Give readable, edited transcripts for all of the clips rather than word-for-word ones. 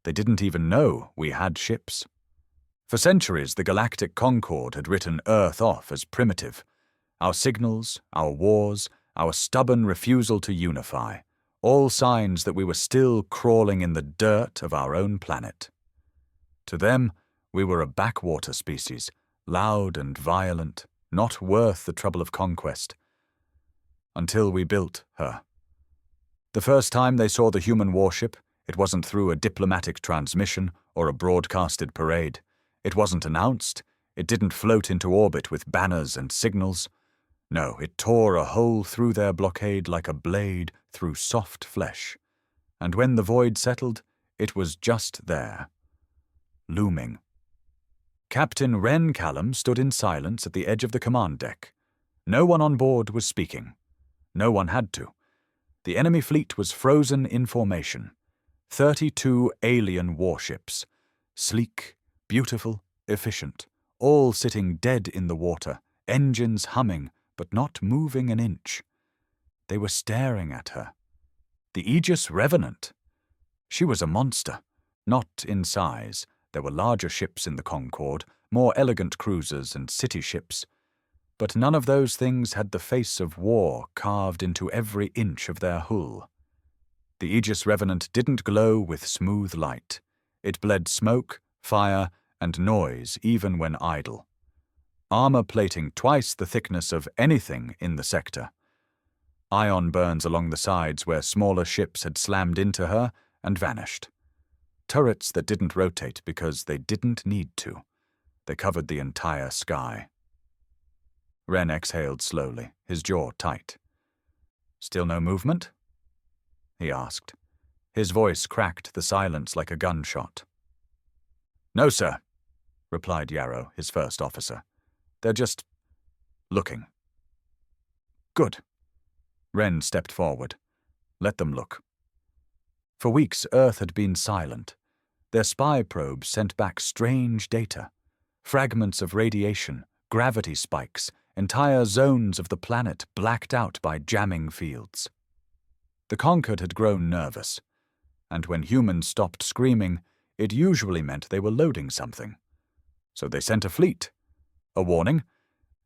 They didn't even know we had ships. For centuries, the Galactic Concord had written Earth off as primitive. Our signals, our wars, our stubborn refusal to unify, all signs that we were still crawling in the dirt of our own planet. To them, we were a backwater species, loud and violent, not worth the trouble of conquest. Until we built her. The first time they saw the human warship, it wasn't through a diplomatic transmission or a broadcasted parade. It wasn't announced. It didn't float into orbit with banners and signals. No, it tore a hole through their blockade like a blade through soft flesh. And when the void settled, it was just there. Looming. Captain Wren Callum stood in silence at the edge of the command deck. No one on board was speaking. No one had to. The enemy fleet was frozen in formation. 32 alien warships. Sleek, beautiful, efficient. All sitting dead in the water, engines humming, but not moving an inch. They were staring at her. The Aegis Revenant. She was a monster. Not in size. There were larger ships in the Concorde, more elegant cruisers and city ships. But none of those things had the face of war carved into every inch of their hull. The Aegis Revenant didn't glow with smooth light. It bled smoke, fire, and noise even when idle. Armor plating twice the thickness of anything in the sector. Ion burns along the sides where smaller ships had slammed into her and vanished. Turrets that didn't rotate because they didn't need to. They covered the entire sky. Wren exhaled slowly, his jaw tight. "Still no movement?" he asked. His voice cracked the silence like a gunshot. "No, sir," replied Yarrow, his first officer. "They're just looking." "Good." Wren stepped forward. "Let them look." For weeks, Earth had been silent. Their spy probes sent back strange data. Fragments of radiation, gravity spikes, entire zones of the planet blacked out by jamming fields. The Concord had grown nervous, and when humans stopped screaming, it usually meant they were loading something. So they sent a fleet. A warning,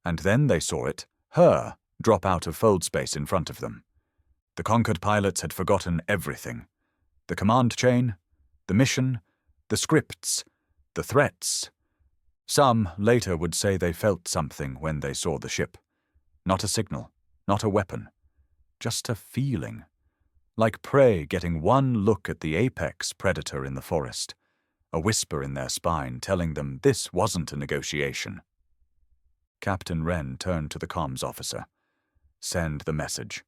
and then they saw it, her, drop out of fold space in front of them. The Concord pilots had forgotten everything. The command chain, the mission, the scripts, the threats. Some later would say they felt something when they saw the ship. Not a signal, not a weapon, just a feeling. Like prey getting one look at the apex predator in the forest. A whisper in their spine telling them this wasn't a negotiation. Captain Wren turned to the comms officer. "Send the message."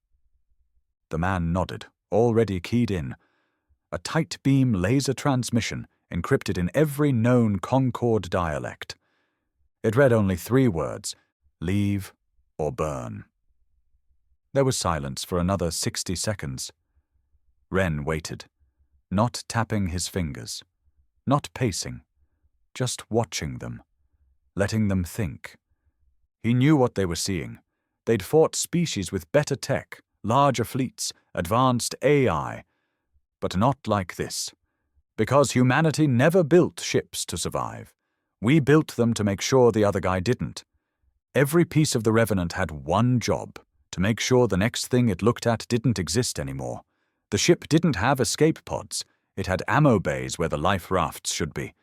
The man nodded, already keyed in. A tight beam laser transmission encrypted in every known Concord dialect. It read only 3 words: leave or burn. There was silence for another 60 seconds. Wren waited, not tapping his fingers, not pacing, just watching them, letting them think. He knew what they were seeing. They'd fought species with better tech, larger fleets, advanced AI, but not like this. Because humanity never built ships to survive. We built them to make sure the other guy didn't. Every piece of the Revenant had one job, to make sure the next thing it looked at didn't exist anymore. The ship didn't have escape pods. It had ammo bays where the life rafts should be.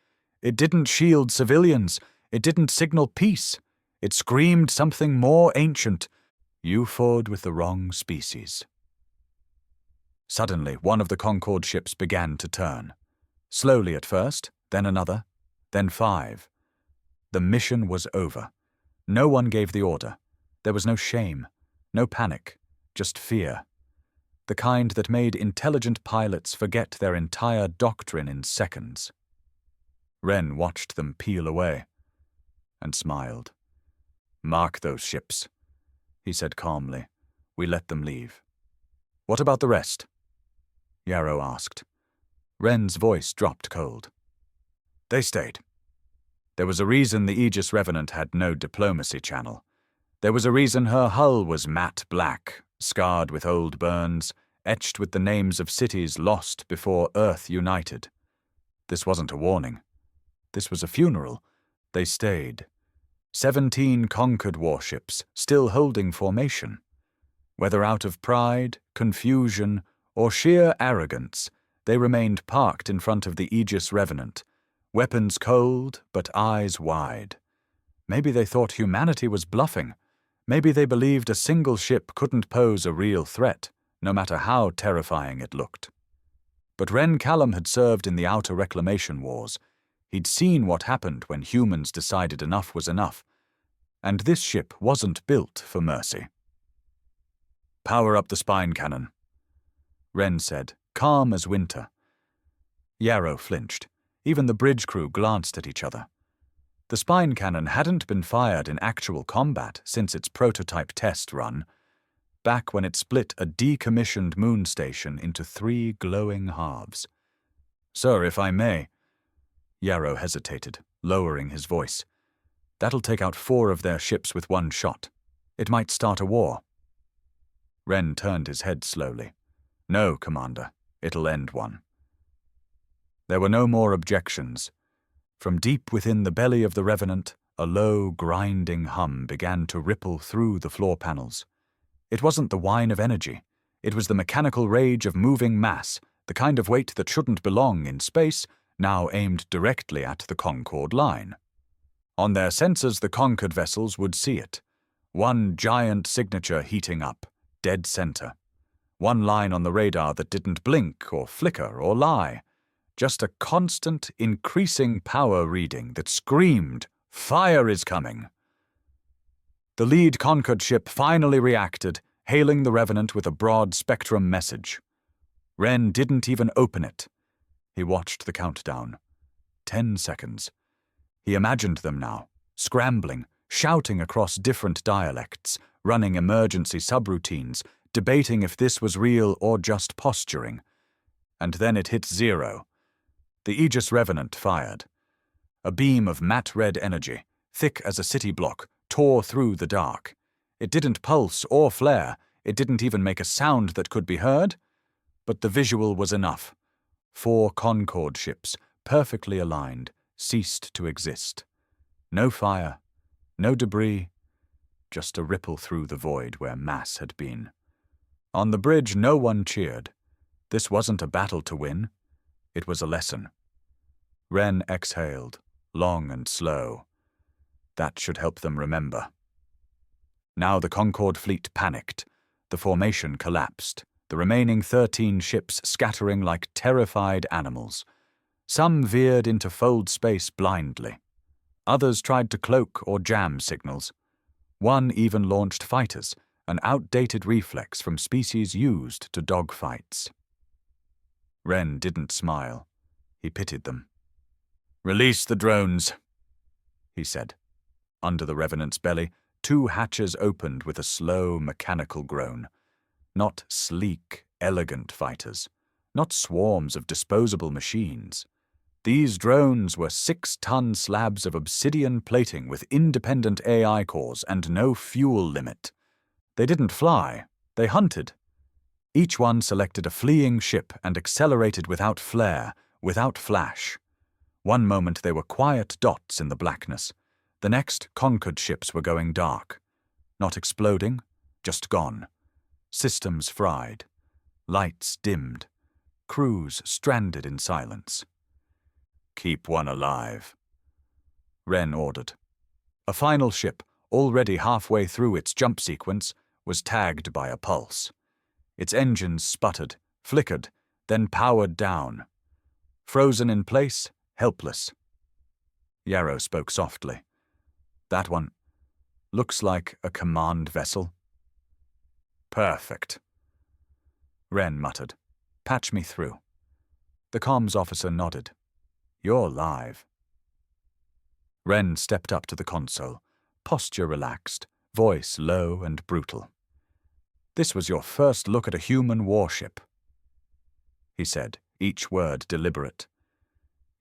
It didn't shield civilians. It didn't signal peace. It screamed something more ancient. You fought with the wrong species. Suddenly, one of the Concorde ships began to turn. Slowly at first, then another, then 5. The mission was over. No one gave the order. There was no shame, no panic, just fear. The kind that made intelligent pilots forget their entire doctrine in seconds. Wren watched them peel away and smiled. "Mark those ships," he said calmly. "We let them leave." "What about the rest?" Yarrow asked. Wren's voice dropped cold. "They stayed. There was a reason the Aegis Revenant had no diplomacy channel. There was a reason her hull was matte black, scarred with old burns, etched with the names of cities lost before Earth united. This wasn't a warning. This was a funeral. They stayed. 17 conquered warships, still holding formation. Whether out of pride, confusion, or sheer arrogance, they remained parked in front of the Aegis Revenant, weapons cold but eyes wide. Maybe they thought humanity was bluffing. Maybe they believed a single ship couldn't pose a real threat, no matter how terrifying it looked. But Ren Callum had served in the Outer Reclamation Wars. He'd seen what happened when humans decided enough was enough, and this ship wasn't built for mercy. "Power up the spine cannon," Ren said, calm as winter. Yarrow flinched. Even the bridge crew glanced at each other. The spine cannon hadn't been fired in actual combat since its prototype test run, back when it split a decommissioned moon station into 3 glowing halves. "Sir, if I may," Yarrow hesitated, lowering his voice. "That'll take out 4 of their ships with 1 shot. It might start a war." Ren turned his head slowly. "No, Commander. It'll end one." There were no more objections. From deep within the belly of the Revenant, a low, grinding hum began to ripple through the floor panels. It wasn't the whine of energy. It was the mechanical rage of moving mass, the kind of weight that shouldn't belong in space, now aimed directly at the Concorde line. On their sensors, the conquered vessels would see it. One giant signature heating up, dead center. One line on the radar that didn't blink or flicker or lie. Just a constant, increasing power reading that screamed, "Fire is coming!" The lead conquered ship finally reacted, hailing the Revenant with a broad-spectrum message. Ren didn't even open it. He watched the countdown. 10 seconds. He imagined them now, scrambling, shouting across different dialects, running emergency subroutines, debating if this was real or just posturing. And then it hit 0. The Aegis Revenant fired. A beam of matte red energy, thick as a city block, tore through the dark. It didn't pulse or flare. It didn't even make a sound that could be heard. But the visual was enough. 4 Concorde ships, perfectly aligned, ceased to exist. No fire, no debris, just a ripple through the void where mass had been. On the bridge, no one cheered. This wasn't a battle to win. It was a lesson. Ren exhaled, long and slow. That should help them remember. Now the Concorde fleet panicked. The formation collapsed, the remaining 13 ships scattering like terrified animals. Some veered into fold space blindly. Others tried to cloak or jam signals. One even launched fighters, an outdated reflex from species used to dog fights. Ren didn't smile. He pitied them. "Release the drones," he said. Under the Revenant's belly, 2 hatches opened with a slow, mechanical groan. Not sleek, elegant fighters. Not swarms of disposable machines. These drones were 6-ton slabs of obsidian plating with independent AI cores and no fuel limit. They didn't fly. They hunted. Each one selected a fleeing ship and accelerated without flare, without flash. One moment they were quiet dots in the blackness. The next, conquered ships were going dark. Not exploding, just gone. Systems fried. Lights dimmed. Crews stranded in silence. "Keep one alive," Ren ordered. A final ship, already halfway through its jump sequence, was tagged by a pulse. Its engines sputtered, flickered, then powered down. Frozen in place, helpless. Yarrow spoke softly. "That one looks like a command vessel." "Perfect," Ren muttered. "Patch me through." The comms officer nodded. "You're live." Ren stepped up to the console, posture relaxed, voice low and brutal. "This was your first look at a human warship," he said, each word deliberate.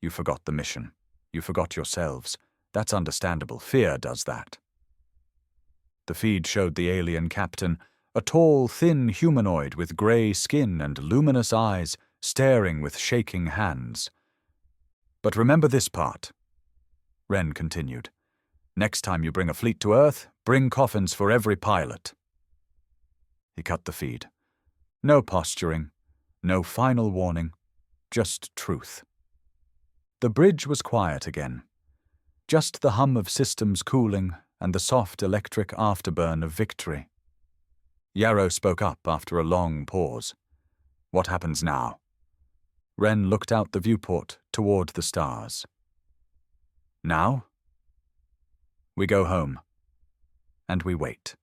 "You forgot the mission. You forgot yourselves. That's understandable. Fear does that." The feed showed the alien captain, a tall, thin humanoid with grey skin and luminous eyes, staring with shaking hands. But remember this part, Wren continued. Next time you bring a fleet to Earth, bring coffins for every pilot. He cut the feed. No posturing, no final warning, just truth. The bridge was quiet again. Just the hum of systems cooling and the soft electric afterburn of victory. Yarrow spoke up after a long pause. What happens now? Wren looked out the viewport toward the stars. Now? We go home. And we wait.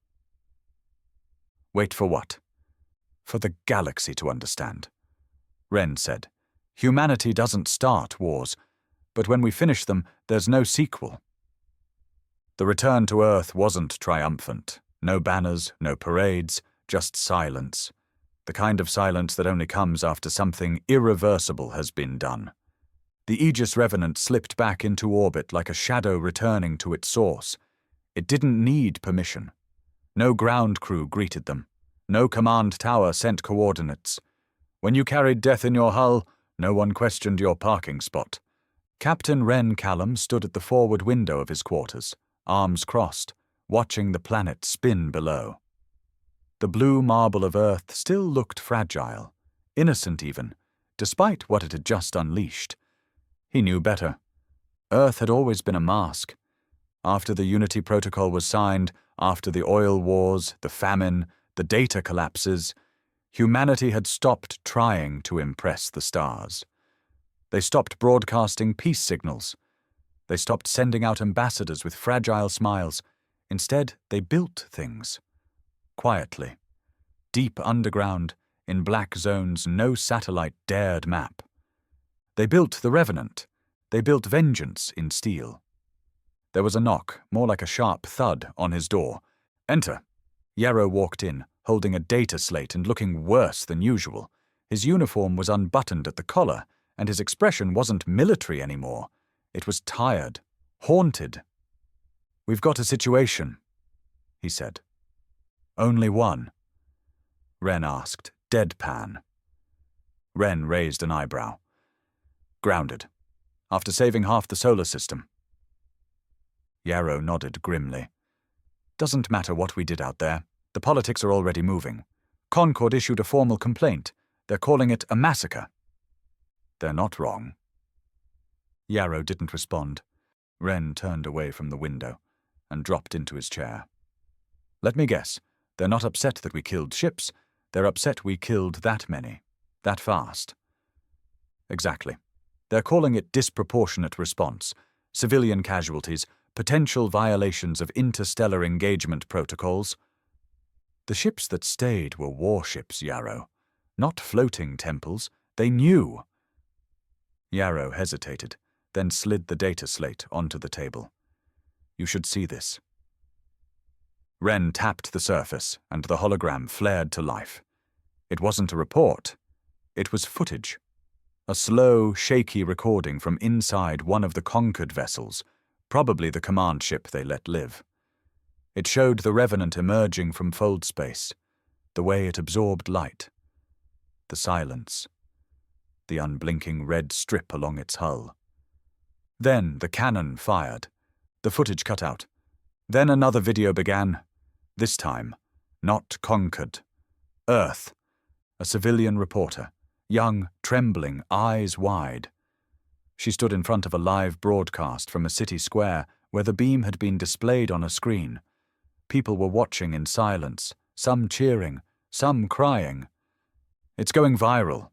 Wait for what? For the galaxy to understand. Wren said, Humanity doesn't start wars, but when we finish them, there's no sequel. The return to Earth wasn't triumphant. No banners, no parades, just silence. The kind of silence that only comes after something irreversible has been done. The Aegis Revenant slipped back into orbit like a shadow returning to its source. It didn't need permission. No ground crew greeted them. No command tower sent coordinates. When you carried death in your hull, no one questioned your parking spot. Captain Wren Callum stood at the forward window of his quarters, arms crossed, watching the planet spin below. The blue marble of Earth still looked fragile, innocent even, despite what it had just unleashed. He knew better. Earth had always been a mask. After the Unity Protocol was signed, after the oil wars, the famine, the data collapses, humanity had stopped trying to impress the stars. They stopped broadcasting peace signals. They stopped sending out ambassadors with fragile smiles. Instead, they built things. Quietly. Deep underground, in black zones no satellite dared map. They built the Revenant. They built vengeance in steel. There was a knock, more like a sharp thud, on his door. Enter. Yarrow walked in, holding a data slate and looking worse than usual. His uniform was unbuttoned at the collar, and his expression wasn't military anymore. It was tired, haunted. We've got a situation, he said. Only one? Wren asked, deadpan. Wren raised an eyebrow. Grounded. After saving half the solar system. Yarrow nodded grimly. Doesn't matter what we did out there. The politics are already moving. Concord issued a formal complaint. They're calling it a massacre. They're not wrong. Yarrow didn't respond. Wren turned away from the window and dropped into his chair. Let me guess. They're not upset that we killed ships. They're upset we killed that many. That fast. Exactly. They're calling it disproportionate response, civilian casualties, potential violations of interstellar engagement protocols. The ships that stayed were warships, Yarrow. Not floating temples. They knew. Yarrow hesitated, then slid the data slate onto the table. You should see this. Wren tapped the surface, and the hologram flared to life. It wasn't a report. It was footage. A slow, shaky recording from inside one of the conquered vessels, probably the command ship they let live. It showed the Revenant emerging from fold space, the way it absorbed light, the silence, the unblinking red strip along its hull. Then the cannon fired. The footage cut out. Then another video began. This time, not conquered. Earth. A civilian reporter. Young, trembling, eyes wide. She stood in front of a live broadcast from a city square where the beam had been displayed on a screen. People were watching in silence, some cheering, some crying. It's going viral,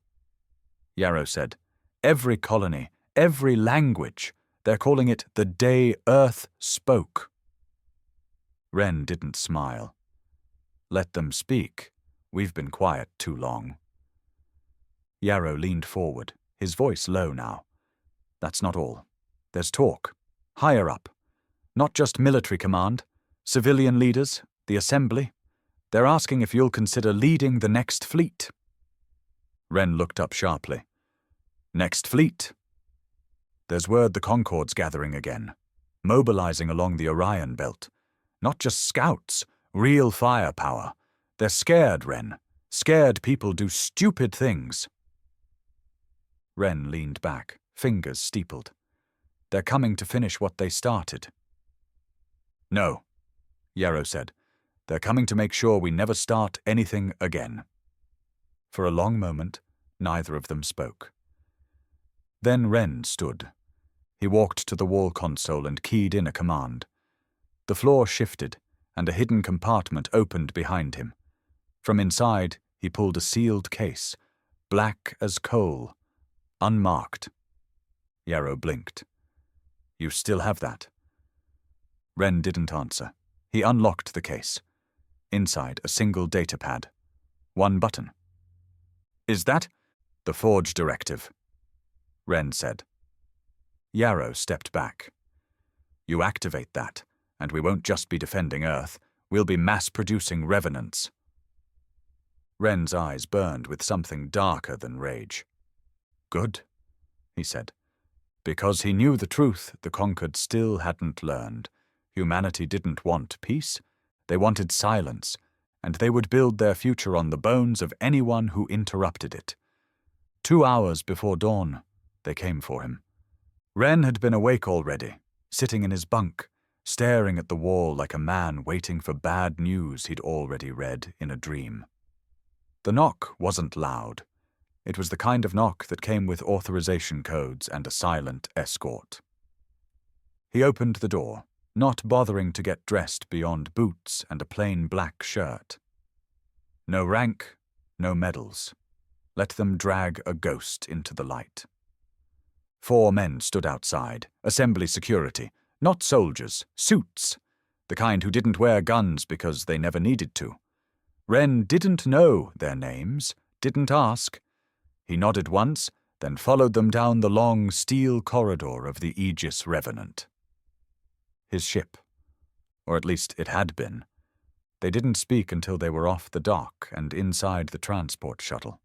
Yarrow said. Every colony, every language. They're calling it the day Earth spoke. Wren didn't smile. Let them speak. We've been quiet too long. Yarrow leaned forward, his voice low now. That's not all. There's talk. Higher up. Not just military command. Civilian leaders, the assembly. They're asking if you'll consider leading the next fleet. Wren looked up sharply. Next fleet? There's word the Concord's gathering again, mobilizing along the Orion belt. Not just scouts, real firepower. They're scared, Wren. Scared people do stupid things. Wren leaned back, fingers steepled. They're coming to finish what they started. No, Yarrow said. They're coming to make sure we never start anything again. For a long moment, neither of them spoke. Then Wren stood. He walked to the wall console and keyed in a command. The floor shifted, and a hidden compartment opened behind him. From inside, he pulled a sealed case, black as coal, unmarked. Yarrow blinked. You still have that? Wren didn't answer. He unlocked the case. Inside, a single data pad. One button. Is that? The Forge Directive, Wren said. Yarrow stepped back. You activate that, and we won't just be defending Earth, we'll be mass-producing revenants. Wren's eyes burned with something darker than rage. Good, he said. Because he knew the truth the Conquered still hadn't learned. Humanity didn't want peace, they wanted silence, and they would build their future on the bones of anyone who interrupted it. 2 hours before dawn, they came for him. Wren had been awake already, sitting in his bunk, staring at the wall like a man waiting for bad news he'd already read in a dream. The knock wasn't loud. It was the kind of knock that came with authorization codes and a silent escort. He opened the door, not bothering to get dressed beyond boots and a plain black shirt. No rank, no medals. Let them drag a ghost into the light. 4 men stood outside, assembly security, not soldiers, suits, the kind who didn't wear guns because they never needed to. Wren didn't know their names, didn't ask. He nodded once, then followed them down the long steel corridor of the Aegis Revenant. His ship, or at least it had been. They didn't speak until they were off the dock and inside the transport shuttle.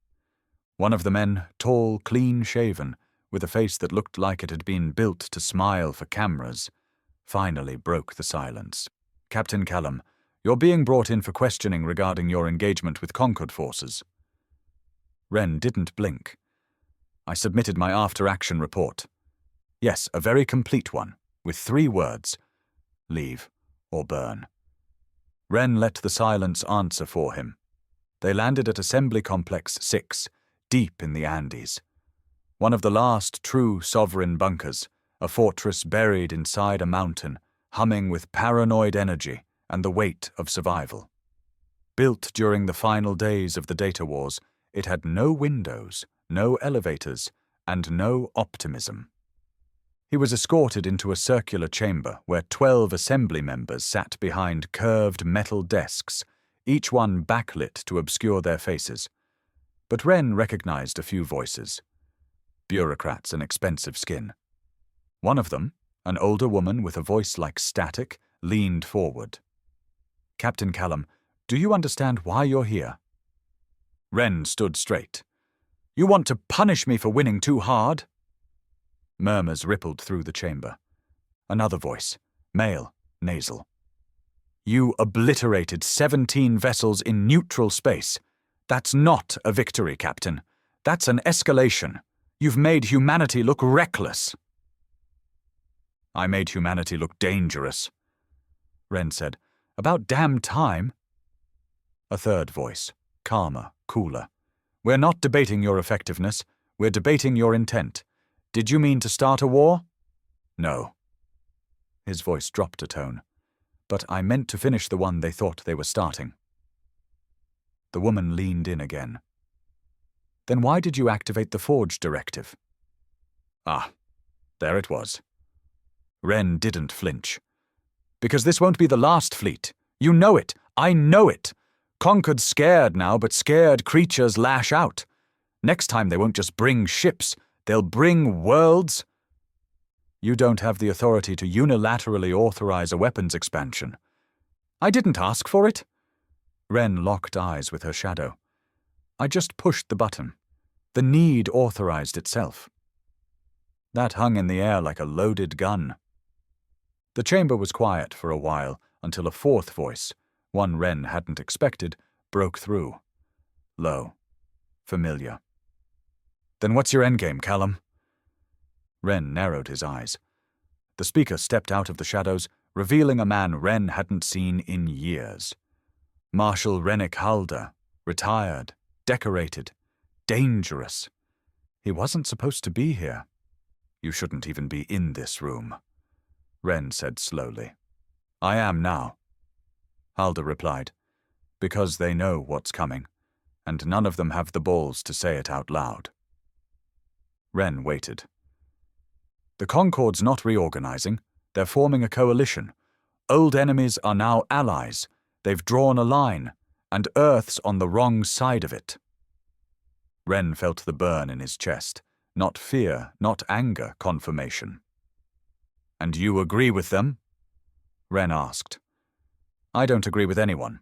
One of the men, tall, clean-shaven, with a face that looked like it had been built to smile for cameras, finally broke the silence. Captain Callum, you're being brought in for questioning regarding your engagement with Conquered forces. Wren didn't blink. I submitted my after-action report. Yes, a very complete one, with 3 words. Leave or burn. Wren let the silence answer for him. They landed at Assembly Complex 6, deep in the Andes. One of the last true sovereign bunkers, a fortress buried inside a mountain, humming with paranoid energy and the weight of survival. Built during the final days of the data wars, it had no windows, no elevators, and no optimism. He was escorted into a circular chamber where 12 assembly members sat behind curved metal desks, each one backlit to obscure their faces. But Wren recognized a few voices. Bureaucrats and expensive skin. One of them, an older woman with a voice like static, leaned forward. Captain Callum, do you understand why you're here? Wren stood straight. You want to punish me for winning too hard? Murmurs rippled through the chamber. Another voice, male, nasal. You obliterated 17 vessels in neutral space. That's not a victory, Captain. That's an escalation. You've made humanity look reckless. I made humanity look dangerous, Wren said. About damn time. A third voice, calmer, cooler. We're not debating your effectiveness. We're debating your intent. Did you mean to start a war? No. His voice dropped a tone. But I meant to finish the one they thought they were starting. The woman leaned in again. Then why did you activate the Forge Directive? Ah, there it was. Wren didn't flinch. Because this won't be the last fleet. You know it. I know it. Conquered's scared now, but scared creatures lash out. Next time they won't just bring ships, they'll bring worlds. You don't have the authority to unilaterally authorize a weapons expansion. I didn't ask for it. Wren locked eyes with her shadow. I just pushed the button. The need authorized itself. That hung in the air like a loaded gun. The chamber was quiet for a while until a fourth voice, one Wren hadn't expected, broke through. Low. Familiar. Then what's your endgame, Callum? Wren narrowed his eyes. The speaker stepped out of the shadows, revealing a man Wren hadn't seen in years. Marshal Rennick Halder, retired, decorated, dangerous. He wasn't supposed to be here. You shouldn't even be in this room, Wren said slowly. I am now, Halder replied, because they know what's coming, and none of them have the balls to say it out loud. Wren waited. The Concord's not reorganizing. They're forming a coalition. Old enemies are now allies. They've drawn a line, and Earth's on the wrong side of it. Wren felt the burn in his chest. Not fear, not anger, confirmation. And you agree with them? Wren asked. I don't agree with anyone.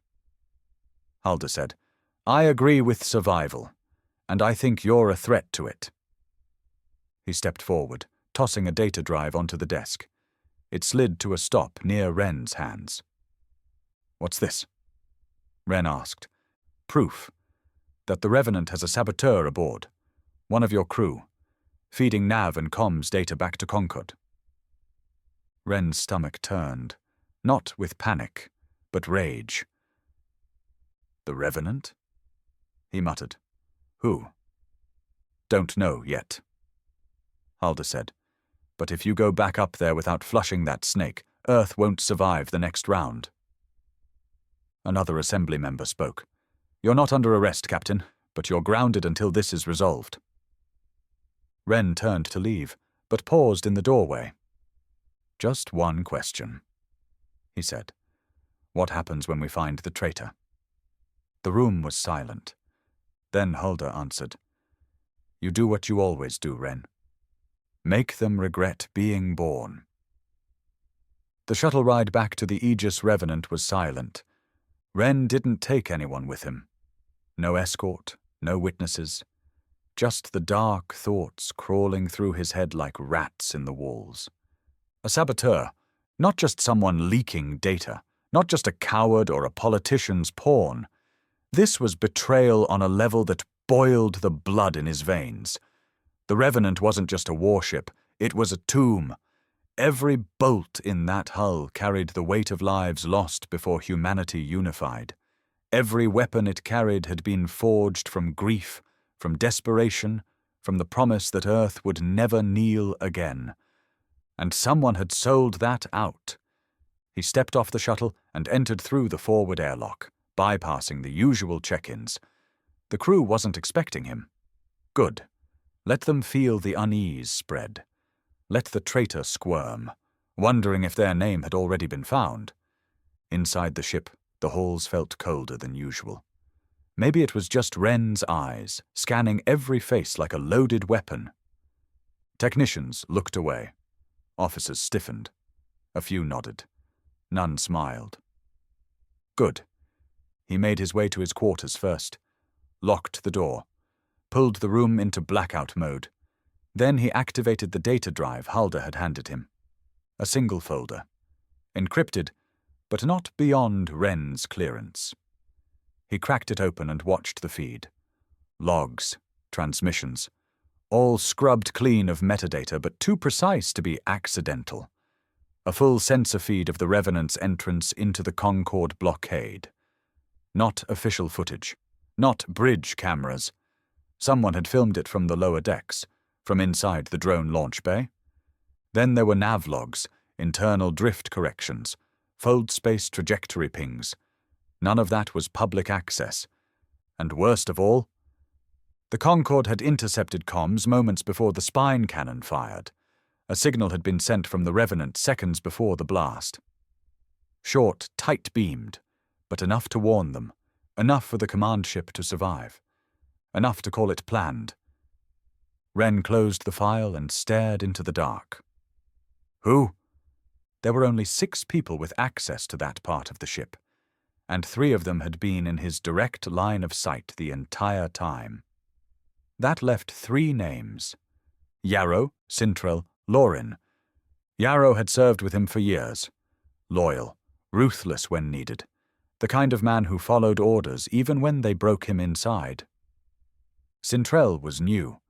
Halder said. I agree with survival, and I think you're a threat to it. He stepped forward, tossing a data drive onto the desk. It slid to a stop near Wren's hands. What's this? Wren asked. Proof that the Revenant has a saboteur aboard, one of your crew, feeding nav and comms data back to Concord. Wren's stomach turned, not with panic, but rage. The Revenant? He muttered. Who? Don't know yet. Halder said. But if you go back up there without flushing that snake, Earth won't survive the next round. Another assembly member spoke. You're not under arrest, Captain, but you're grounded until this is resolved. Wren turned to leave, but paused in the doorway. Just one question, he said. What happens when we find the traitor? The room was silent. Then Halder answered. You do what you always do, Wren. Make them regret being born. The shuttle ride back to the Aegis Revenant was silent. Wren didn't take anyone with him. No escort, no witnesses. Just the dark thoughts crawling through his head like rats in the walls. A saboteur, not just someone leaking data, not just a coward or a politician's pawn. This was betrayal on a level that boiled the blood in his veins. The Revenant wasn't just a warship, it was a tomb. Every bolt in that hull carried the weight of lives lost before humanity unified. Every weapon it carried had been forged from grief, from desperation, from the promise that Earth would never kneel again. And someone had sold that out. He stepped off the shuttle and entered through the forward airlock, bypassing the usual check-ins. The crew wasn't expecting him. Good. Let them feel the unease spread. Let the traitor squirm, wondering if their name had already been found. Inside the ship, the halls felt colder than usual. Maybe it was just Wren's eyes, scanning every face like a loaded weapon. Technicians looked away. Officers stiffened. A few nodded. None smiled. Good. He made his way to his quarters first, locked the door, pulled the room into blackout mode. Then he activated the data drive Halder had handed him. A single folder. Encrypted, but not beyond Wren's clearance. He cracked it open and watched the feed. Logs, transmissions, all scrubbed clean of metadata, but too precise to be accidental. A full sensor feed of the Revenant's entrance into the Concorde blockade. Not official footage. Not bridge cameras. Someone had filmed it from the lower decks, from inside the drone launch bay. Then there were nav logs, internal drift corrections, fold space trajectory pings. None of that was public access. And worst of all, the Concorde had intercepted comms moments before the spine cannon fired. A signal had been sent from the Revenant seconds before the blast. Short, tight-beamed, but enough to warn them, enough for the command ship to survive, enough to call it planned. Wren closed the file and stared into the dark. Who? There were only 6 people with access to that part of the ship, and 3 of them had been in his direct line of sight the entire time. That left 3 names. Yarrow, Sintrell, Lorin. Yarrow had served with him for years. Loyal, ruthless when needed. The kind of man who followed orders even when they broke him inside. Sintrell was new,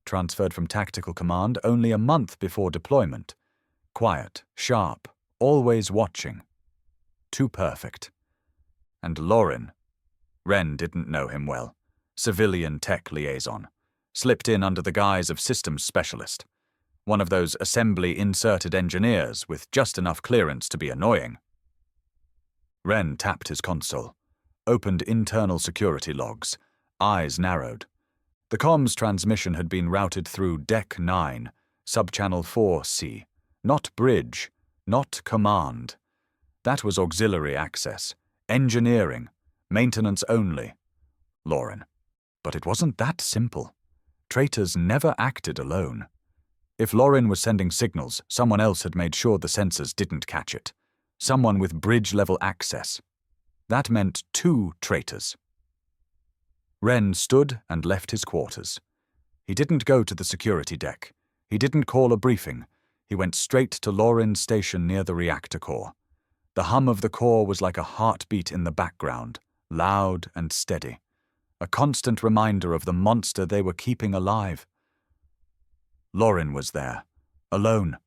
transferred from tactical command only a month before deployment. Quiet, sharp, always watching. Too perfect. And Lorin. Wren didn't know him well. Civilian tech liaison. Slipped in under the guise of systems specialist. One of those assembly-inserted engineers with just enough clearance to be annoying. Wren tapped his console. Opened internal security logs. Eyes narrowed. The comms transmission had been routed through Deck 9, Subchannel 4C. Not bridge, not command. That was auxiliary access. Engineering. Maintenance only. Lorin. But it wasn't that simple. Traitors never acted alone. If Lorin was sending signals, someone else had made sure the sensors didn't catch it. Someone with bridge-level access. That meant 2 traitors. Wren stood and left his quarters. He didn't go to the security deck. He didn't call a briefing. He went straight to Lorin's station near the reactor core. The hum of the core was like a heartbeat in the background, loud and steady. A constant reminder of the monster they were keeping alive. Lorin was there, alone,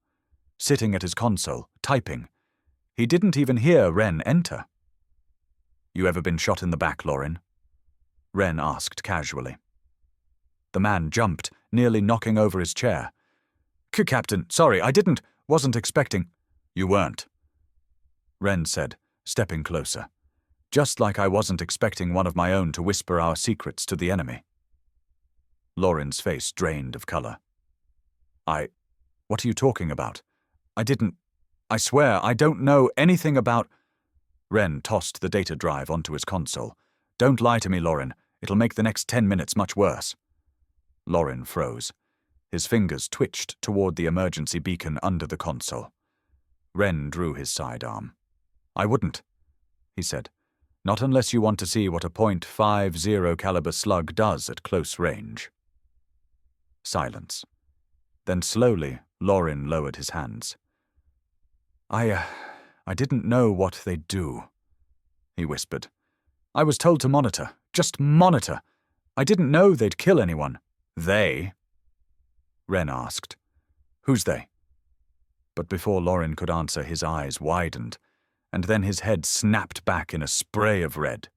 sitting at his console, typing. He didn't even hear Wren enter. "You ever been shot in the back, Lorin?" Wren asked casually. The man jumped, nearly knocking over his chair. "Captain, sorry, wasn't expecting." "You weren't," Wren said, stepping closer. "Just like I wasn't expecting one of my own to whisper our secrets to the enemy." Lorin's face drained of color. What are you talking about? I swear, I don't know anything about—" Wren tossed the data drive onto his console. "Don't lie to me, Lorin. It'll make the next 10 minutes much worse." Lorin froze. His fingers twitched toward the emergency beacon under the console. Wren drew his sidearm. "I wouldn't," he said. "Not unless you want to see what a .50 caliber slug does at close range." Silence. Then slowly, Lorin lowered his hands. I didn't know what they'd do," he whispered. "I was told to monitor. Just monitor. I didn't know they'd kill anyone." "They?" Wren asked. "Who's they?" But before Lorin could answer, his eyes widened, and then his head snapped back in a spray of red.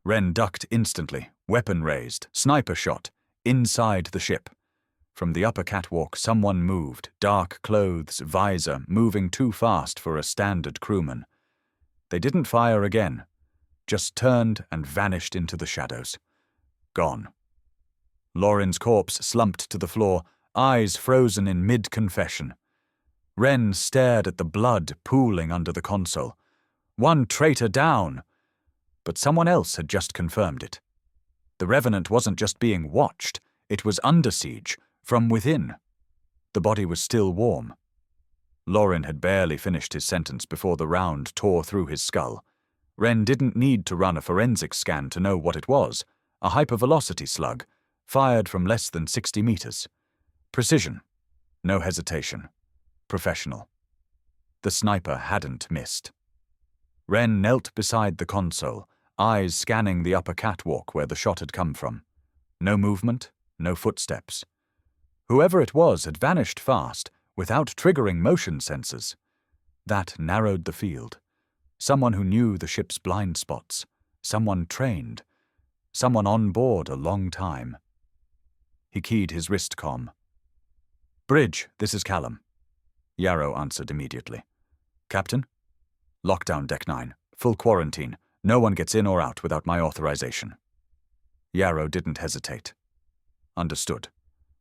Wren ducked instantly, weapon raised, sniper shot, inside the ship. From the upper catwalk, someone moved, dark clothes, visor, moving too fast for a standard crewman. They didn't fire again, just turned and vanished into the shadows. Gone. Lorin's corpse slumped to the floor, eyes frozen in mid-confession. Wren stared at the blood pooling under the console. One traitor down! But someone else had just confirmed it. The Revenant wasn't just being watched, it was under siege, from within. The body was still warm. Lorin had barely finished his sentence before the round tore through his skull. Wren didn't need to run a forensic scan to know what it was. A hypervelocity slug, fired from less than 60 meters. Precision. No hesitation. Professional. The sniper hadn't missed. Wren knelt beside the console, eyes scanning the upper catwalk where the shot had come from. No movement, no footsteps. Whoever it was had vanished fast, without triggering motion sensors. That narrowed the field. Someone who knew the ship's blind spots. Someone trained. Someone on board a long time. He keyed his wrist comm. "Bridge, this is Callum." Yarrow answered immediately. "Captain?" "Lockdown, Deck 9. Full quarantine. No one gets in or out without my authorization." Yarrow didn't hesitate. "Understood.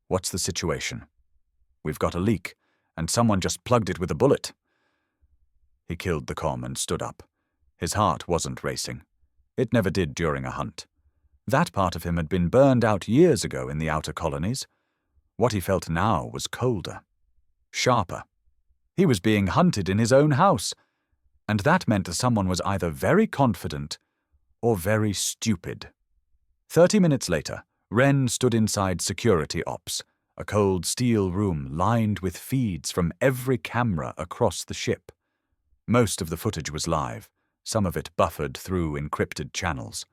What's the situation?" "We've got a leak, and someone just plugged it with a bullet." He killed the comm and stood up. His heart wasn't racing. It never did during a hunt. That part of him had been burned out years ago in the outer colonies. What he felt now was colder. Sharper. He was being hunted in his own house, and that meant that someone was either very confident or very stupid. 30 minutes later, Wren stood inside security ops, a cold steel room lined with feeds from every camera across the ship. Most of the footage was live, some of it buffered through encrypted channels.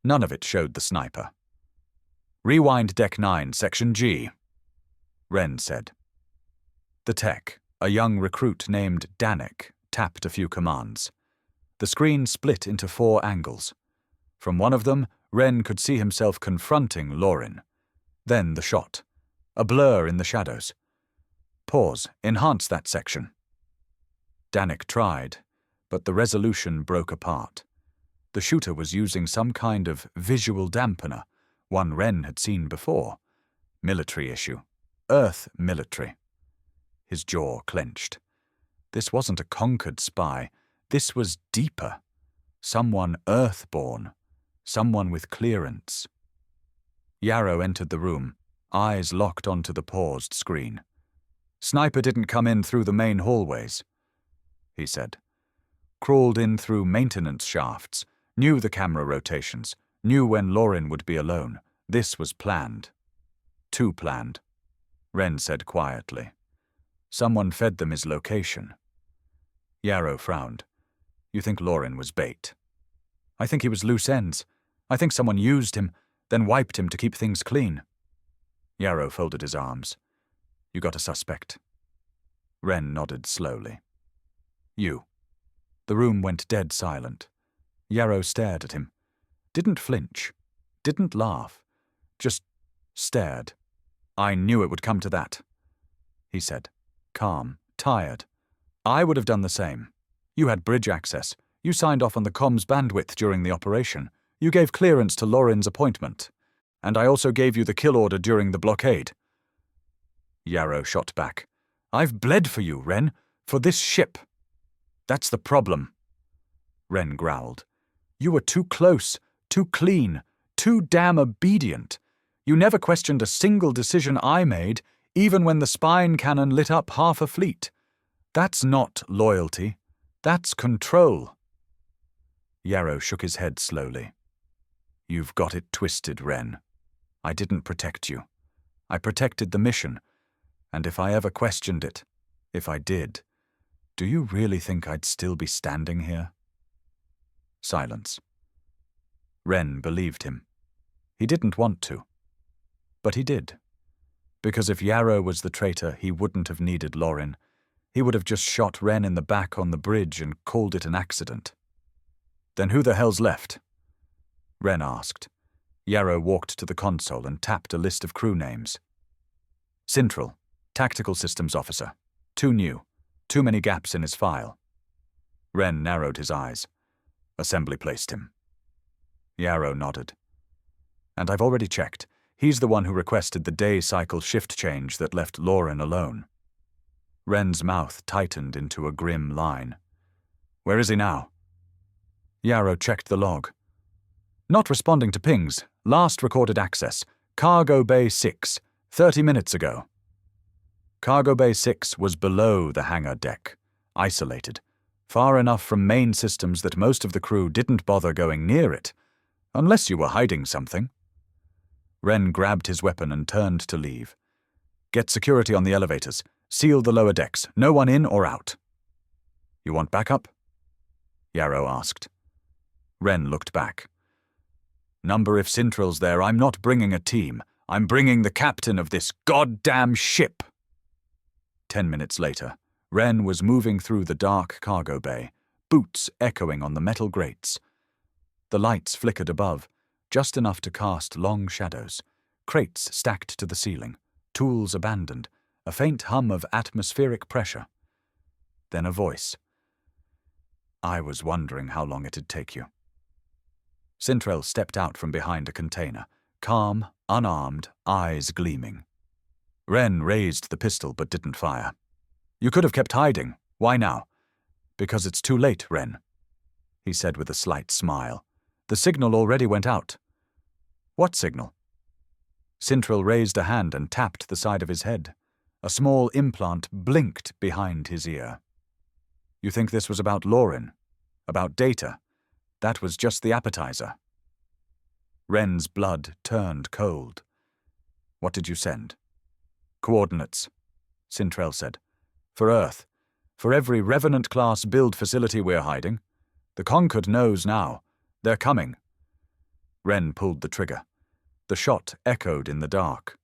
None of it showed the sniper. "Rewind Deck 9, Section G," Wren said. The tech, A young recruit named Danik tapped a few commands. The screen split into 4 angles. From one of them, Wren could see himself confronting Lauren. Then the shot. A blur in the shadows. Pause. Enhance that section. Danik tried, but the resolution broke apart. The shooter was using some kind of visual dampener, one Wren had seen before. Military issue. Earth military. His jaw clenched. This wasn't a conquered spy. This was deeper. Someone Earthborn. Someone with clearance. Yarrow entered the room, eyes locked onto the paused screen. Sniper didn't come in through the main hallways, he said. Crawled in through maintenance shafts, knew the camera rotations, knew when Lauren would be alone. This was planned. Too planned, Wren said quietly. Someone fed them his location. Yarrow frowned. You think Lauren was bait? I think he was loose ends. I think someone used him, then wiped him to keep things clean. Yarrow folded his arms. You got a suspect. Wren nodded slowly. You. The room went dead silent. Yarrow stared at him. Didn't flinch. Didn't laugh. Just stared. I knew it would come to that, he said. Calm, tired. I would have done the same. You had bridge access. You signed off on the comms bandwidth during the operation. You gave clearance to Lauren's appointment. And I also gave you the kill order during the blockade. Yarrow shot back. I've bled for you, Wren. For this ship. That's the problem. Wren growled. You were too close, too clean, too damn obedient. You never questioned a single decision I made, even when the spine cannon lit up half a fleet. That's not loyalty. That's control. Yarrow shook his head slowly. You've got it twisted, Wren. I didn't protect you. I protected the mission. And if I ever questioned it, if I did, do you really think I'd still be standing here? Silence. Wren believed him. He didn't want to. But he did. Because if Yarrow was the traitor, he wouldn't have needed Lauren. He would have just shot Wren in the back on the bridge and called it an accident. Then who the hell's left? Wren asked. Yarrow walked to the console and tapped a list of crew names. Central, Tactical Systems Officer. Too new. Too many gaps in his file. Wren narrowed his eyes. Assembly placed him. Yarrow nodded. And I've already checked. He's the one who requested the day cycle shift change that left Lauren alone. Wren's mouth tightened into a grim line. Where is he now? Yarrow checked the log. Not responding to pings. Last recorded access. Cargo Bay 6, 30 minutes ago. Cargo Bay 6 was below the hangar deck, isolated, far enough from main systems that most of the crew didn't bother going near it, unless you were hiding something. Wren grabbed his weapon and turned to leave. Get security on the elevators. Seal the lower decks. No one in or out. You want backup? Yarrow asked. Wren looked back. Number if Cintral's there, I'm not bringing a team. I'm bringing the captain of this goddamn ship. 10 minutes later, Wren was moving through the dark cargo bay, boots echoing on the metal grates. The lights flickered above, just enough to cast long shadows, crates stacked to the ceiling, tools abandoned, a faint hum of atmospheric pressure. Then a voice. I was wondering how long it'd take you. Cintrel stepped out from behind a container, calm, unarmed, eyes gleaming. Wren raised the pistol but didn't fire. You could have kept hiding. Why now? Because it's too late, Wren, he said with a slight smile. The signal already went out. What signal? Cintrel raised a hand and tapped the side of his head. A small implant blinked behind his ear. You think this was about Lauren? About data? That was just the appetizer. Wren's blood turned cold. What did you send? Coordinates, Cintrel said. For Earth. For every Revenant-class build facility we're hiding. The Concord knows now. They're coming. Wren pulled the trigger. The shot echoed in the dark.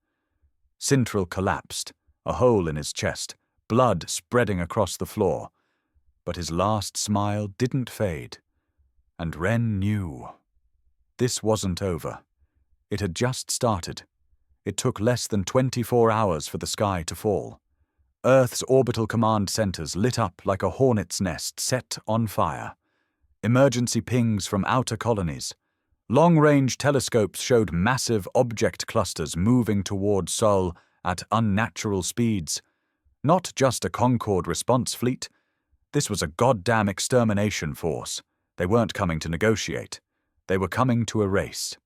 Cintrel collapsed, a hole in his chest, blood spreading across the floor. But his last smile didn't fade. And Wren knew. This wasn't over. It had just started. It took less than 24 hours for the sky to fall. Earth's orbital command centers lit up like a hornet's nest set on fire. Emergency pings from outer colonies. Long-range telescopes showed massive object clusters moving toward Sol at unnatural speeds. Not just a Concorde response fleet. This was a goddamn extermination force. They weren't coming to negotiate. They were coming to erase.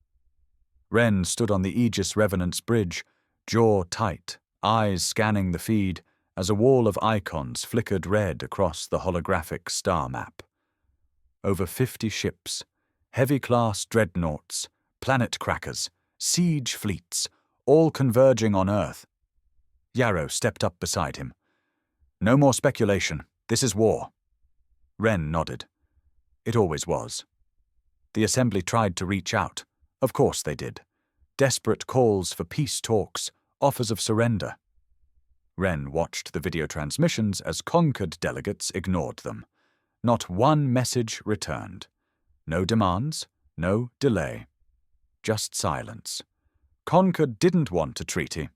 Wren stood on the Aegis Revenant's bridge, jaw tight, eyes scanning the feed, as a wall of icons flickered red across the holographic star map. Over 50 ships, heavy-class dreadnoughts, planet crackers, siege fleets, all converging on Earth. Yarrow stepped up beside him. No more speculation. This is war. Wren nodded. It always was. The Assembly tried to reach out. Of course they did. Desperate calls for peace talks, offers of surrender. Wren watched the video transmissions as conquered delegates ignored them. Not one message returned. No demands, no delay. Just silence. Concord didn't want a treaty.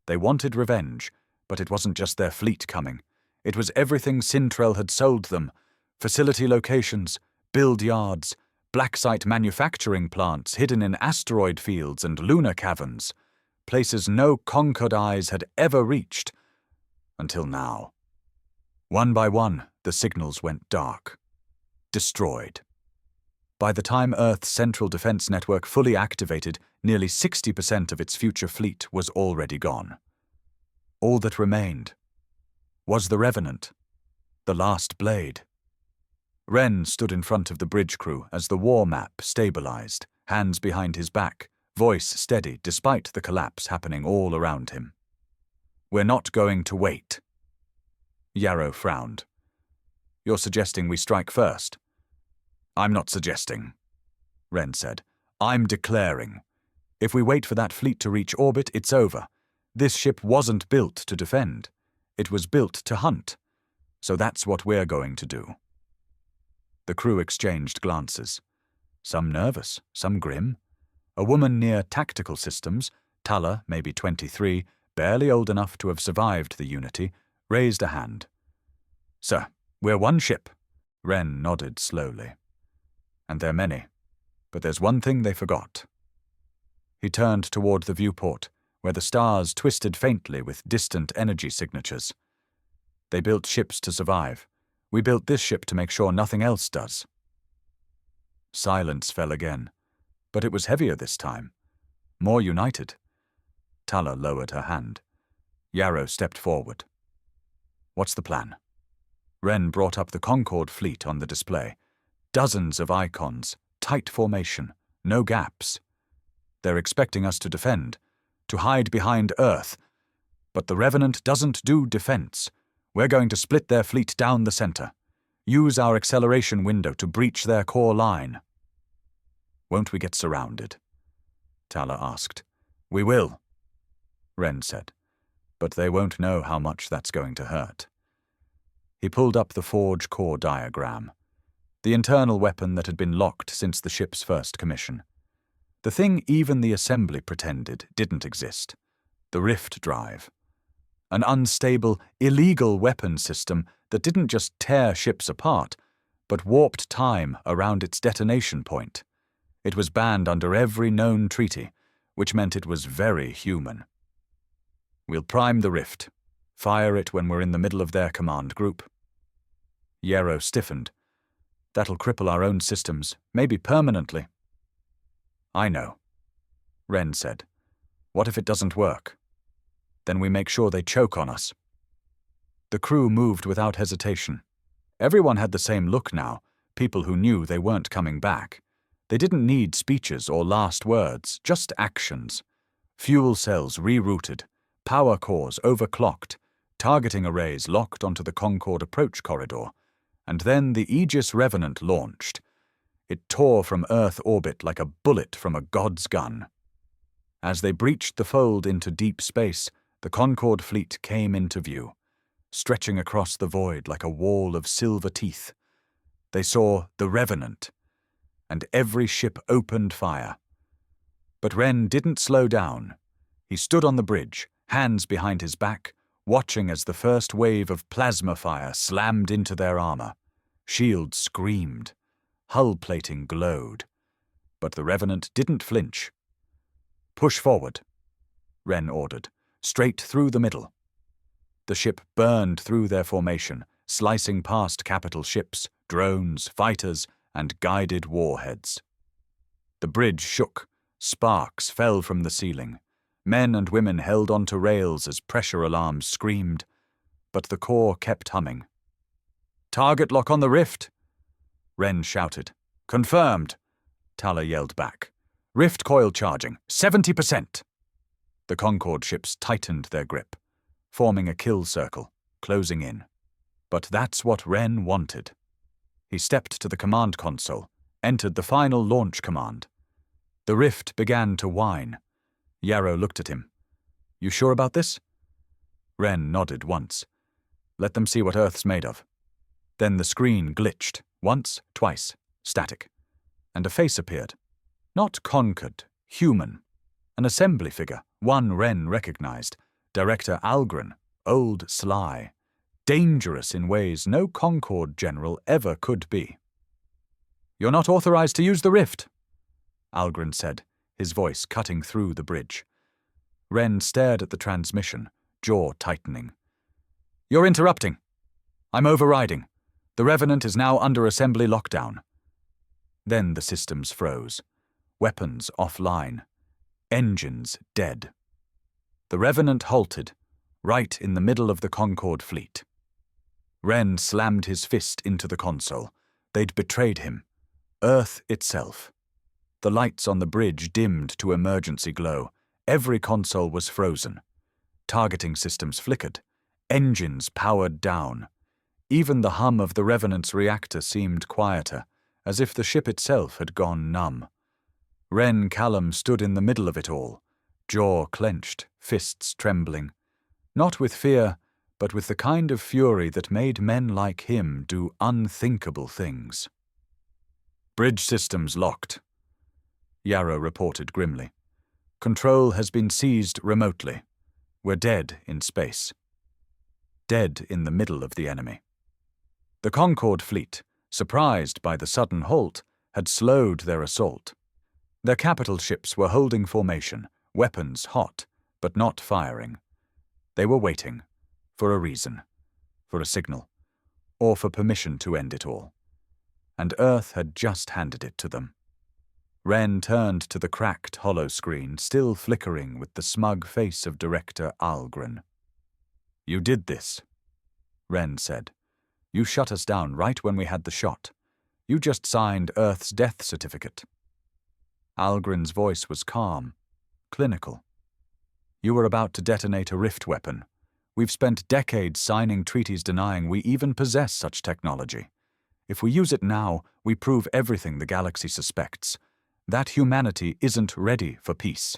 They wanted revenge, but it wasn't just their fleet coming. It was everything Sintrel had sold them. Facility locations, build yards, black site manufacturing plants hidden in asteroid fields and lunar caverns. Places no Concord eyes had ever reached. Until now. One by one, the signals went dark. Destroyed. By the time Earth's central defense network fully activated, nearly 60% of its future fleet was already gone. All that remained was the Revenant, the last blade. Wren stood in front of the bridge crew as the war map stabilized, hands behind his back, voice steady despite the collapse happening all around him. We're not going to wait. Yarrow frowned. You're suggesting we strike first? I'm not suggesting, Wren said. I'm declaring. If we wait for that fleet to reach orbit, it's over. This ship wasn't built to defend. It was built to hunt. So that's what we're going to do. The crew exchanged glances. Some nervous, some grim. A woman near tactical systems, Tala, maybe 23, barely old enough to have survived the Unity, raised a hand. Sir, we're one ship. Wren nodded slowly. And they're many. But there's one thing they forgot. He turned toward the viewport, where the stars twisted faintly with distant energy signatures. They built ships to survive. We built this ship to make sure nothing else does. Silence fell again, but it was heavier this time. More united. Tala lowered her hand. Yarrow stepped forward. What's the plan? Wren brought up the Concorde fleet on the display. Dozens of icons, tight formation, no gaps. They're expecting us to defend, to hide behind Earth. But the Revenant doesn't do defense. We're going to split their fleet down the center. Use our acceleration window to breach their core line. Won't we get surrounded? Tala asked. We will, Wren said. But they won't know how much that's going to hurt. He pulled up the forge core diagram. The internal weapon that had been locked since the ship's first commission. The thing even the Assembly pretended didn't exist. The rift drive. An unstable, illegal weapon system that didn't just tear ships apart, but warped time around its detonation point. It was banned under every known treaty, which meant it was very human. We'll prime the rift. Fire it when we're in the middle of their command group. Yarrow stiffened. That'll cripple our own systems, maybe permanently. I know, Wren said. What if it doesn't work? Then we make sure they choke on us. The crew moved without hesitation. Everyone had the same look now, people who knew they weren't coming back. They didn't need speeches or last words, just actions. Fuel cells rerouted, power cores overclocked, targeting arrays locked onto the Concorde approach corridor, and then the Aegis Revenant launched. It tore from Earth orbit like a bullet from a god's gun. As they breached the fold into deep space, the Concorde fleet came into view. stretching across the void like a wall of silver teeth. They saw the Revenant, and every ship opened fire. But Wren didn't slow down. He stood on the bridge, hands behind his back, watching as the first wave of plasma fire slammed into their armor. Shields screamed. Hull plating glowed. But the Revenant didn't flinch. "Push forward," Wren ordered, "straight through the middle." The ship burned through their formation, slicing past capital ships, drones, fighters, and guided warheads. The bridge shook. Sparks fell from the ceiling. Men and women held onto rails as pressure alarms screamed, but the core kept humming. "Target lock on the rift," Wren shouted. "Confirmed," Tala yelled back. "Rift coil charging, 70%. The Concorde ships tightened their grip, forming a kill circle, closing in. But that's what Wren wanted. He stepped to the command console, entered the final launch command. The rift began to whine. Yarrow looked at him. "You sure about this?" Wren nodded once. "Let them see what Earth's made of." Then the screen glitched, once, twice, static, and a face appeared. Not conquered, human. An assembly figure, one Wren recognized. Director Algren, old sly, dangerous in ways no Concorde general ever could be. "You're not authorized to use the rift," Algren said, his voice cutting through the bridge. Wren stared at the transmission, jaw tightening. "You're interrupting. I'm overriding. The Revenant is now under assembly lockdown." Then the systems froze. Weapons offline. Engines dead. The Revenant halted, right in the middle of the Concorde fleet. Wren slammed his fist into the console. They'd betrayed him. Earth itself. The lights on the bridge dimmed to emergency glow. Every console was frozen. Targeting systems flickered. Engines powered down. Even the hum of the Revenant's reactor seemed quieter, as if the ship itself had gone numb. Wren Callum stood in the middle of it all, jaw clenched, fists trembling. Not with fear, but with the kind of fury that made men like him do unthinkable things. "Bridge systems locked," Yarrow reported grimly. "Control has been seized remotely. We're dead in space. Dead in the middle of the enemy." The Concorde fleet, surprised by the sudden halt, had slowed their assault. Their capital ships were holding formation, weapons hot, but not firing. They were waiting, for a reason, for a signal, or for permission to end it all. And Earth had just handed it to them. Wren turned to the cracked hollow screen, still flickering with the smug face of Director Algren. "You did this," Wren said. "You shut us down right when we had the shot. You just signed Earth's death certificate." Algren's voice was calm, clinical. "You were about to detonate a rift weapon. We've spent decades signing treaties denying we even possess such technology. If we use it now, we prove everything the galaxy suspects. That humanity isn't ready for peace."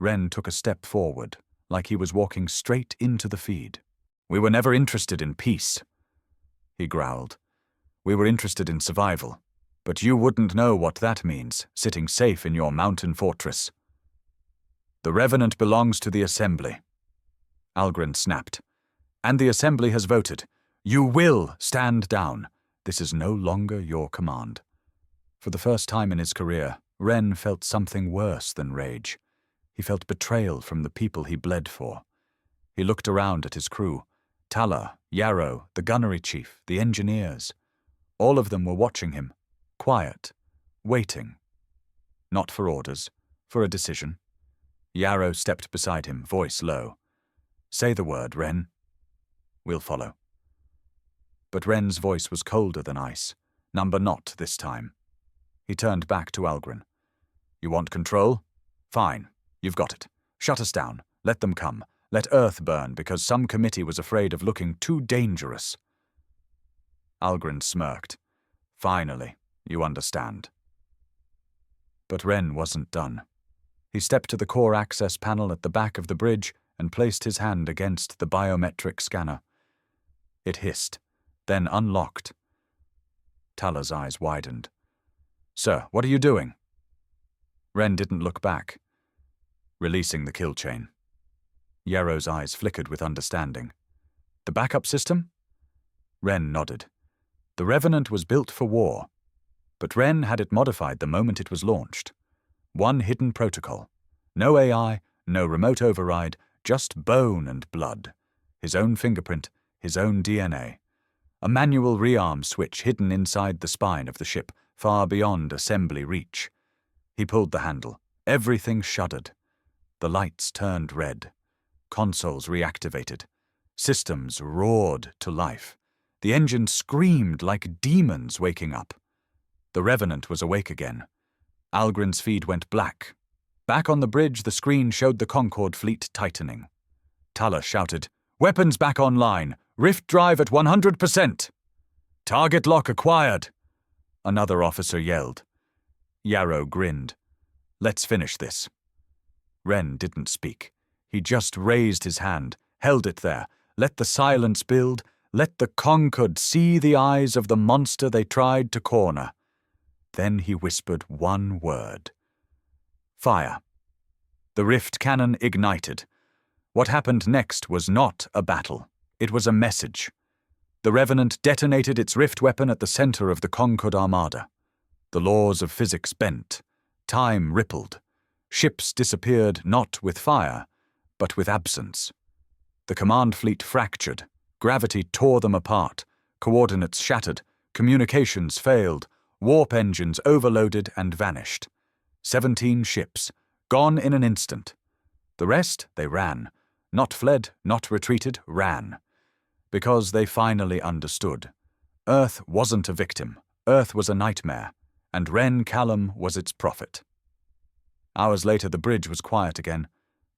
Wren took a step forward, like he was walking straight into the feed. "We were never interested in peace," he growled. "We were interested in survival. But you wouldn't know what that means, sitting safe in your mountain fortress." "The Revenant belongs to the Assembly," Algren snapped. "And the Assembly has voted. You will stand down. This is no longer your command." For the first time in his career, Wren felt something worse than rage. He felt betrayal from the people he bled for. He looked around at his crew. Tala, Yarrow, the gunnery chief, the engineers. All of them were watching him, quiet, waiting. Not for orders, for a decision. Yarrow stepped beside him, voice low. "Say the word, Wren. We'll follow." But Wren's voice was colder than ice. Number not this time. He turned back to Algren. "You want control? Fine, you've got it. Shut us down. Let them come. Let Earth burn because some committee was afraid of looking too dangerous." Algren smirked. "Finally, you understand." But Wren wasn't done. He stepped to the core access panel at the back of the bridge and placed his hand against the biometric scanner. It hissed, then unlocked. Tala's eyes widened. "Sir, what are you doing?" Ren didn't look back. "Releasing the kill chain." Yarrow's eyes flickered with understanding. "The backup system?" Ren nodded. The Revenant was built for war, but Ren had it modified the moment it was launched. One hidden protocol. No AI, no remote override, just bone and blood. His own fingerprint, his own DNA. A manual rearm switch hidden inside the spine of the ship, far beyond assembly reach. He pulled the handle. Everything shuddered. The lights turned red. Consoles reactivated. Systems roared to life. The engine screamed like demons waking up. The Revenant was awake again. Algren's feed went black. Back on the bridge, the screen showed the Concorde fleet tightening. Tala shouted, "Weapons back online! Rift drive at 100%! Target lock acquired!" Another officer yelled. Yarrow grinned. "Let's finish this." Ren didn't speak. He just raised his hand, held it there, let the silence build, let the Concorde see the eyes of the monster they tried to corner. Then he whispered one word. Fire. The rift cannon ignited. What happened next was not a battle. It was a message. The Revenant detonated its rift weapon at the center of the Concorde armada. The laws of physics bent. Time rippled. Ships disappeared not with fire, but with absence. The command fleet fractured. Gravity tore them apart. Coordinates shattered. Communications failed. Warp engines overloaded and vanished. 17 ships, gone in an instant. The rest, they ran. Not fled, not retreated, ran. Because they finally understood. Earth wasn't a victim. Earth was a nightmare. And Ren Callum was its prophet. Hours later, the bridge was quiet again.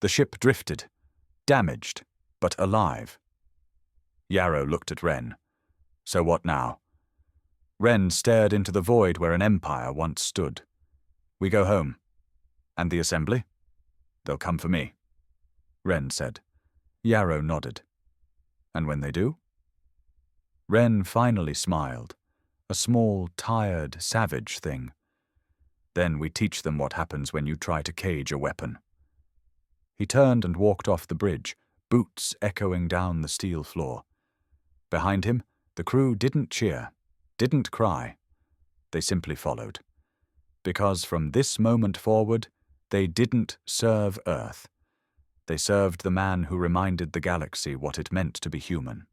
The ship drifted. Damaged, but alive. Yarrow looked at Ren. So what now? Ren stared into the void where an empire once stood. "We go home." "And the assembly?" "They'll come for me," Ren said. Yarrow nodded. "And when they do?" Ren finally smiled. A small, tired, savage thing. "Then we teach them what happens when you try to cage a weapon." He turned and walked off the bridge, boots echoing down the steel floor. Behind him, the crew didn't cheer, didn't cry. They simply followed. Because from this moment forward, they didn't serve Earth. They served the man who reminded the galaxy what it meant to be human.